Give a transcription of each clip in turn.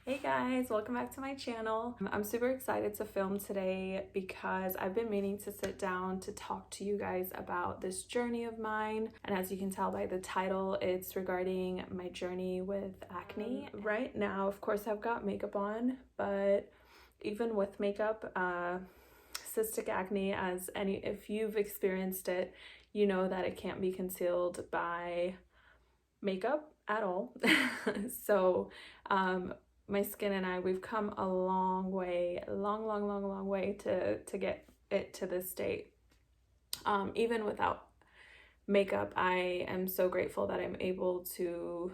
Hey guys, welcome back to my channel. I'm super excited to film today because I've been meaning to sit down to talk to you guys about this journey of mine. And as you can tell by the title, it's regarding my journey with acne. Right now, of course, I've got makeup on, but even with makeup, cystic acne, if you've experienced it, you know that it can't be concealed by makeup at all. So my skin and we've come a long way, long way to get it to this state. Even without makeup, I am so grateful that I'm able to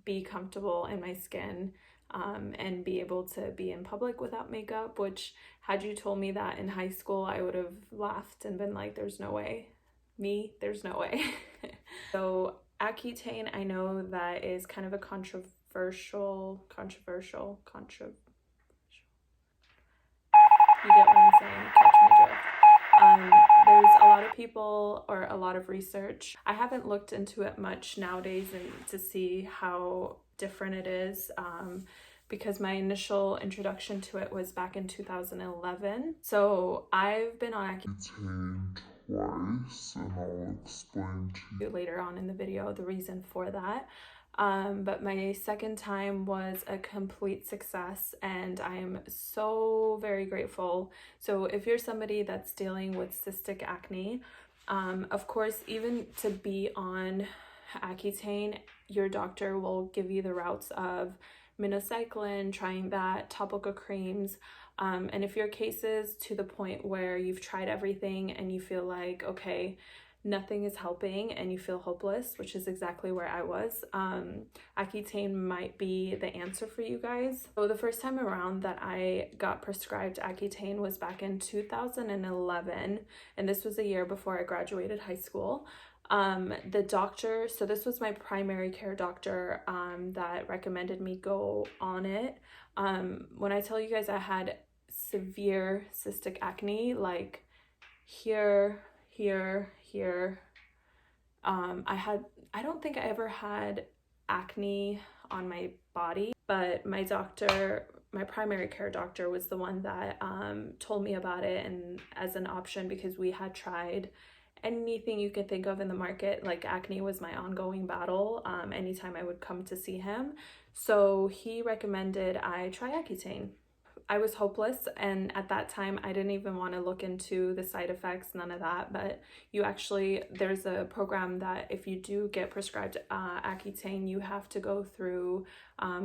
be comfortable in my skin and be able to be in public without makeup, which had you told me that in high school, I would have laughed and been like, there's no way. There's no way. So Accutane, I know that is kind of a controversial. You get what I'm saying? Catch my drift. There's a lot of people or a lot of research. I haven't looked into it much nowadays and to see how different it is. Because my initial introduction to it was back in 2011. So I've been on Accutane twice, and I'll explain to you later on in the video the reason for that. But my second time was a complete success, and I am so very grateful. So if you're somebody that's dealing with cystic acne, of course, even to be on Accutane, your doctor will give you the routes of minocycline, trying that, topical creams. And if your case is to the point where you've tried everything and you feel like, okay, nothing is helping and you feel hopeless, which is exactly where I was, Accutane might be the answer for you guys. So the first time around that I got prescribed Accutane was back in 2011, and this was a year before I graduated high school. The doctor, so this was my primary care doctor that recommended me go on it. When I tell you guys I had severe cystic acne, like here, I don't think I ever had acne on my body, but my primary care doctor was the one that told me about it and as an option, because we had tried anything you could think of in the market. Like acne was my ongoing battle anytime I would come to see him. So he recommended I try Accutane. I was hopeless, and at that time I didn't even want to look into the side effects, none of that. But there's a program that if you do get prescribed Accutane, you have to go through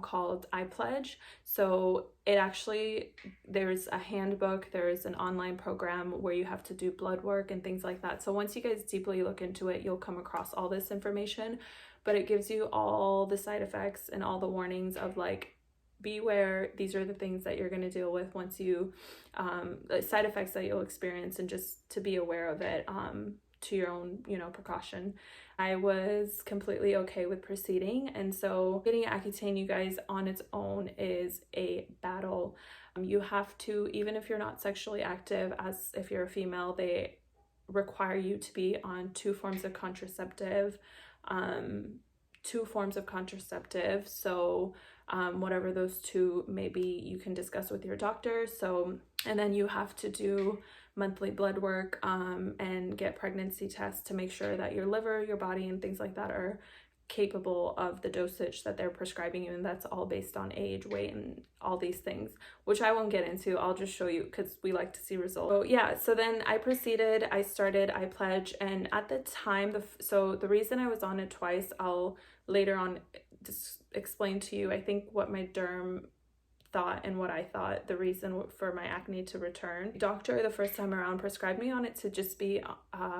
called iPledge. So there's a handbook, there's an online program where you have to do blood work and things like that. So once you guys deeply look into it, you'll come across all this information, but it gives you all the side effects and all the warnings of like, beware, these are the things that you're going to deal with once you side effects that you'll experience, and just to be aware of it to your own precaution. I was completely okay with proceeding, and so getting Accutane, you guys, on its own is a battle. You have to, even if you're not sexually active, as if you're a female, they require you to be on two forms of contraceptive. So whatever those two may be, you can discuss with your doctor. So, and then you have to do monthly blood work and get pregnancy tests to make sure that your liver, your body, and things like that are capable of the dosage that they're prescribing you, and that's all based on age, weight, and all these things, which I won't get into. I'll just show you because we like to see results. So yeah, so then I started iPledge, and at the time, the reason I was on it twice, I'll later on just explain to you, I think, what my derm thought and what I thought the reason for my acne to return. Doctor the first time around prescribed me on it to just be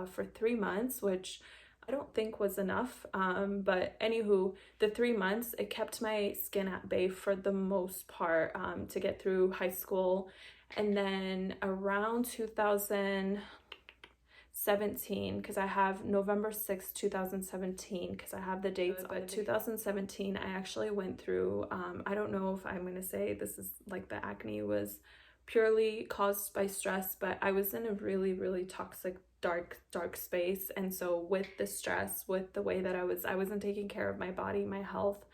for 3 months, which I don't think was enough, but anywho, the 3 months, it kept my skin at bay for the most part to get through high school. And then around 2017, because I have November 6th, 2017, because I have the dates, but 2017, I actually went through, I don't know if I'm going to say this is like the acne was purely caused by stress, but I was in a really toxic dark space. And so with the stress, with the way that I wasn't taking care of my body, my health,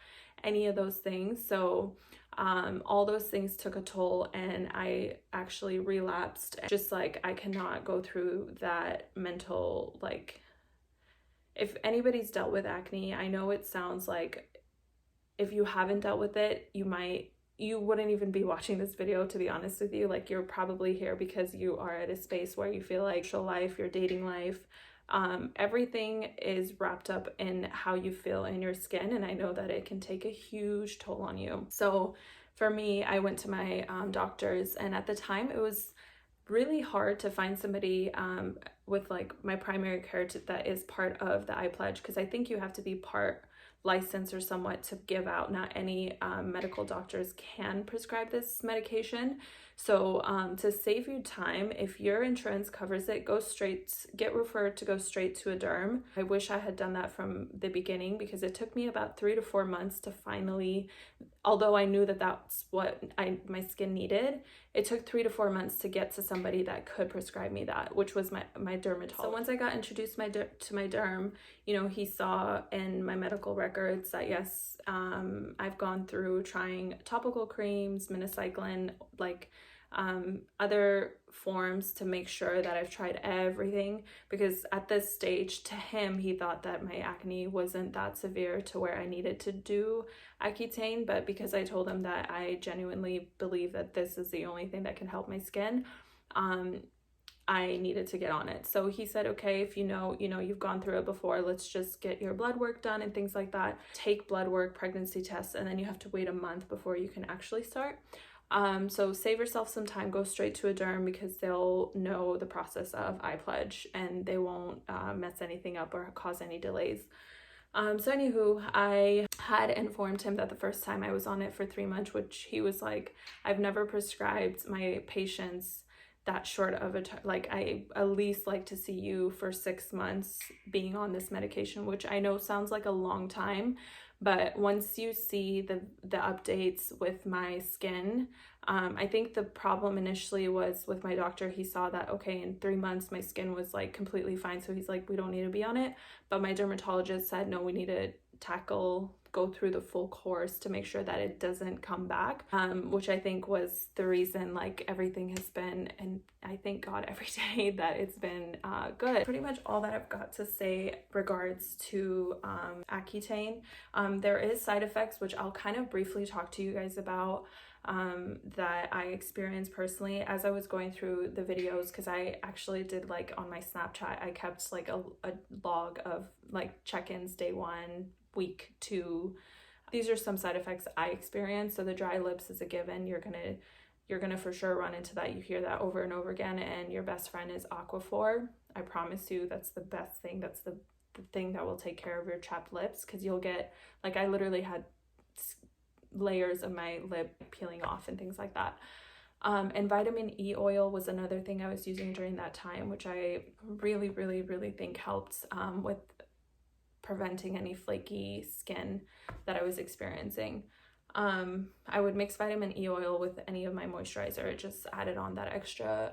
any of those things. So All those things took a toll, and I actually relapsed. Just like, I cannot go through that mental, like, if anybody's dealt with acne, I know it sounds like if you haven't dealt with it, you wouldn't even be watching this video, to be honest with you. Like, you're probably here because you are at a space where you feel like your life, your dating life, everything is wrapped up in how you feel in your skin, and I know that it can take a huge toll on you. So for me, I went to my doctors, and at the time it was really hard to find somebody with like my primary care that is part of the iPledge, because I think you have to be part licensed or somewhat to give out. Not any medical doctors can prescribe this medication. So to save you time, if your insurance covers it, get referred to go straight to a derm. I wish I had done that from the beginning, because it took me about 3 to 4 months to finally, although I knew that that's what my skin needed, it took 3 to 4 months to get to somebody that could prescribe me that, which was my dermatologist. So once I got introduced to my derm, you know, he saw in my medical records that yes, I've gone through trying topical creams, minocycline, like other forms to make sure that I've tried everything, because at this stage, to him, he thought that my acne wasn't that severe to where I needed to do Accutane, but because I told him that I genuinely believe that this is the only thing that can help my skin, I needed to get on it. So he said, okay, if you know you've gone through it before, let's just get your blood work done and things like that. Take blood work, pregnancy tests, and then you have to wait a month before you can actually start. So save yourself some time, go straight to a derm, because they'll know the process of iPledge and they won't mess anything up or cause any delays. So anywho, I had informed him that the first time I was on it for 3 months, which he was like, I've never prescribed my patients that short of a like, I at least like to see you for 6 months being on this medication, which I know sounds like a long time, but once you see the updates with my skin, I think the problem initially was with my doctor. He saw that, okay, in 3 months my skin was like completely fine, so he's like, we don't need to be on it. But my dermatologist said, no, we need to go through the full course to make sure that it doesn't come back, which I think was the reason like everything has been, and I thank God every day that it's been good. Pretty much all that I've got to say regards to Accutane. There is side effects, which I'll kind of briefly talk to you guys about, that I experienced personally as I was going through the videos, because I actually did, like, on my Snapchat, I kept like a log of like check-ins, day 1, week 2. These are some side effects I experienced. So the dry lips is a given. You're gonna for sure run into that. You hear that over and over again, and your best friend is Aquaphor. I promise you, that's the best thing. That's the thing that will take care of your chapped lips, because you'll get, like, I literally had layers of my lip peeling off and things like that. And vitamin E oil was another thing I was using during that time, which I really, really, really think helped with preventing any flaky skin that I was experiencing. I would mix vitamin E oil with any of my moisturizer. It just added on that extra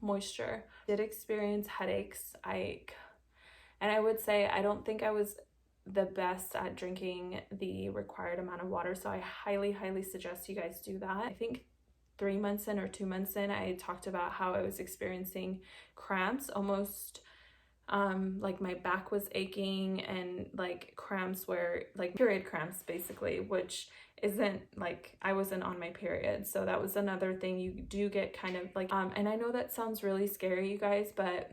moisture. Did experience headaches. And I would say I don't think I was the best at drinking the required amount of water, so I highly, highly suggest you guys do that. I think 3 months in or 2 months in, I talked about how I was experiencing cramps, almost like my back was aching, and like cramps where, like, period cramps basically, which isn't, like, I wasn't on my period. So that was another thing. You do get kind of like, and I know that sounds really scary, you guys, but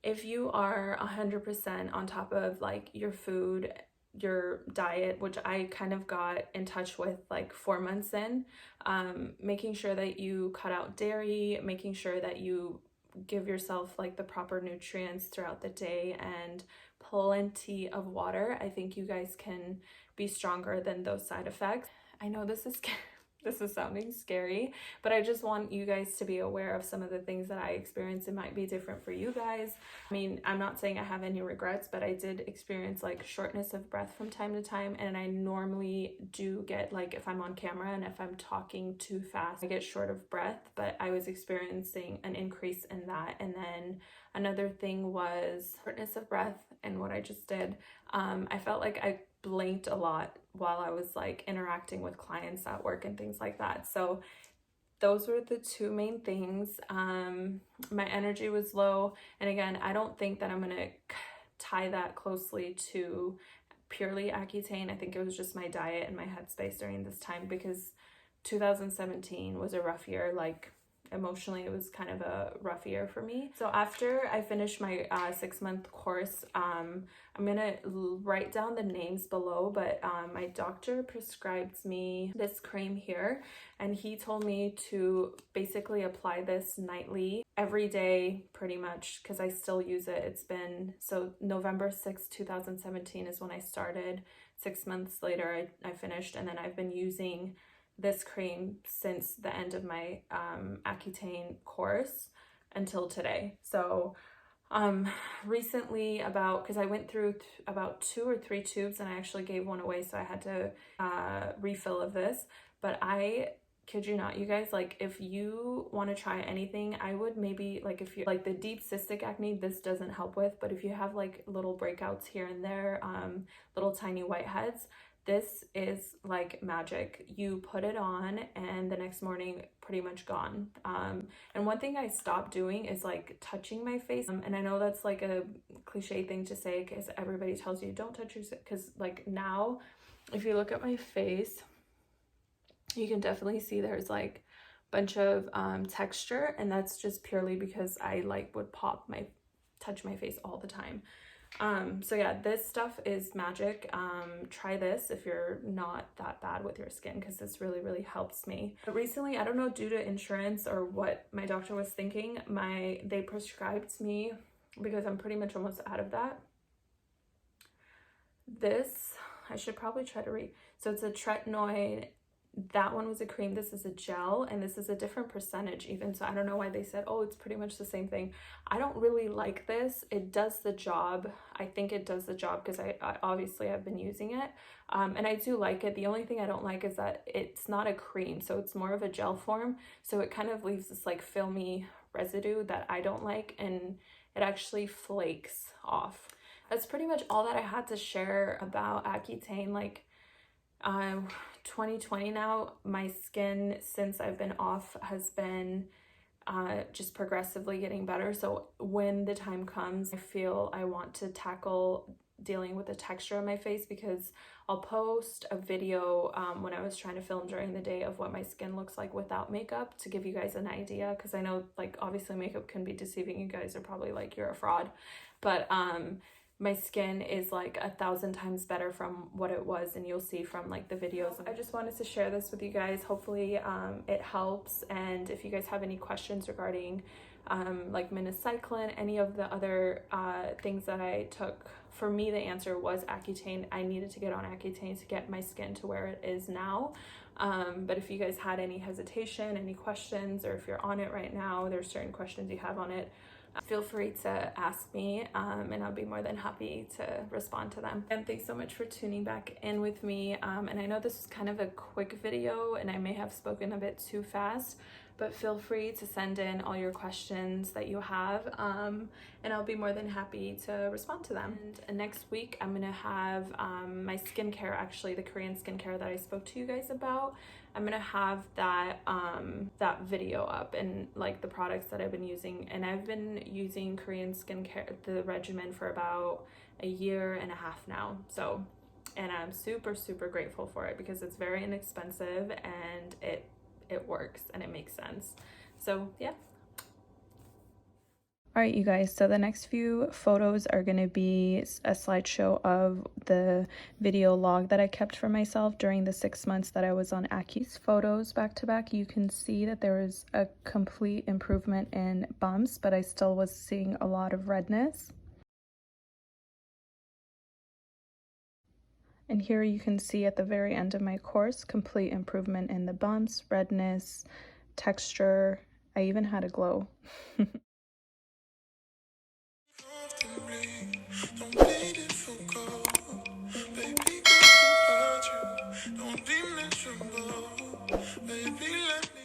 if you are 100% on top of like your food, your diet, which I kind of got in touch with like 4 months in, making sure that you cut out dairy, making sure that you give yourself like the proper nutrients throughout the day, and plenty of water, I think you guys can be stronger than those side effects. I know this is sounding scary, but I just want you guys to be aware of some of the things that I experienced. It might be different for you guys. I mean, I'm not saying I have any regrets, but I did experience like shortness of breath from time to time, and I normally do get, like, if I'm on camera and if I'm talking too fast, I get short of breath, but I was experiencing an increase in that. And then another thing was shortness of breath, and what I just did, I felt like I blinked a lot while I was like interacting with clients at work and things like that. So those were the two main things. My energy was low, and again, I don't think that I'm gonna tie that closely to purely Accutane. I think it was just my diet and my headspace during this time, because 2017 was a rough year. Like emotionally, it was kind of a rough year for me. So after I finished my 6-month course, I'm gonna write down the names below, but my doctor prescribed me this cream here, and he told me to basically apply this nightly, every day pretty much, because I still use it. It's been, so November 6th, 2017 is when I started. 6 months later, I finished, and then I've been using this cream since the end of my Accutane course until today. So recently, because I went through about 2 or 3 tubes, and I actually gave one away, so I had to refill of this. But I kid you not, you guys, like if you want to try anything, I would maybe, like if you like the deep cystic acne, this doesn't help with, but if you have like little breakouts here and there, little tiny whiteheads, this is like magic. You put it on and the next morning pretty much gone. And one thing I stopped doing is like touching my face. And I know that's like a cliche thing to say, because everybody tells you don't touch your, because like now, if you look at my face, you can definitely see there's like a bunch of texture, and that's just purely because I like would touch my face all the time. So yeah, this stuff is magic. Try this if you're not that bad with your skin, because this really, really helps me. But recently, I don't know, due to insurance or what my doctor was thinking, they prescribed me, because I'm pretty much almost out of that. This, I should probably try to read. So it's a tretinoin. That one was a cream, this is a gel, and this is a different percentage even, so I don't know why they said, oh, it's pretty much the same thing. I don't really like this. It does the job. I think it does the job, because I obviously have been using it, and I do like it. The only thing I don't like is that it's not a cream, so it's more of a gel form, so it kind of leaves this like filmy residue that I don't like, and it actually flakes off. That's pretty much all that I had to share about Accutane. Like 2020 now, my skin since I've been off has been just progressively getting better. So when the time comes, I feel I want to tackle dealing with the texture of my face, because I'll post a video when I was trying to film during the day of what my skin looks like without makeup, to give you guys an idea, because I know like obviously makeup can be deceiving. You guys are probably like, you're a fraud, but my skin is like 1,000 times better from what it was, and you'll see from like the videos. I just wanted to share this with you guys. Hopefully it helps, and if you guys have any questions regarding like minocycline, any of the other things that I took, for me the answer was Accutane. I needed to get on Accutane to get my skin to where it is now. But if you guys had any hesitation, any questions, or if you're on it right now, there's certain questions you have on it, feel free to ask me, and I'll be more than happy to respond to them. And thanks so much for tuning back in with me. And I know this was kind of a quick video, and I may have spoken a bit too fast, but feel free to send in all your questions that you have, and I'll be more than happy to respond to them. And next week, I'm gonna have my skincare, actually the Korean skincare that I spoke to you guys about. I'm gonna have that that video up, and like the products that I've been using. And I've been using Korean skincare, the regimen, for about 1.5 years now. So, and I'm super, super grateful for it, because it's very inexpensive, and it works, and it makes sense. So yeah. All right, you guys, so the next few photos are going to be a slideshow of the video log that I kept for myself during the 6 months that I was on Aki's photos back to back. You can see that there was a complete improvement in bumps, but I still was seeing a lot of redness. And here you can see at the very end of my course, complete improvement in the bumps, redness, texture. I even had a glow. Don't bleed if you go, baby, girl, who hurt you? Don't be miserable, baby, let me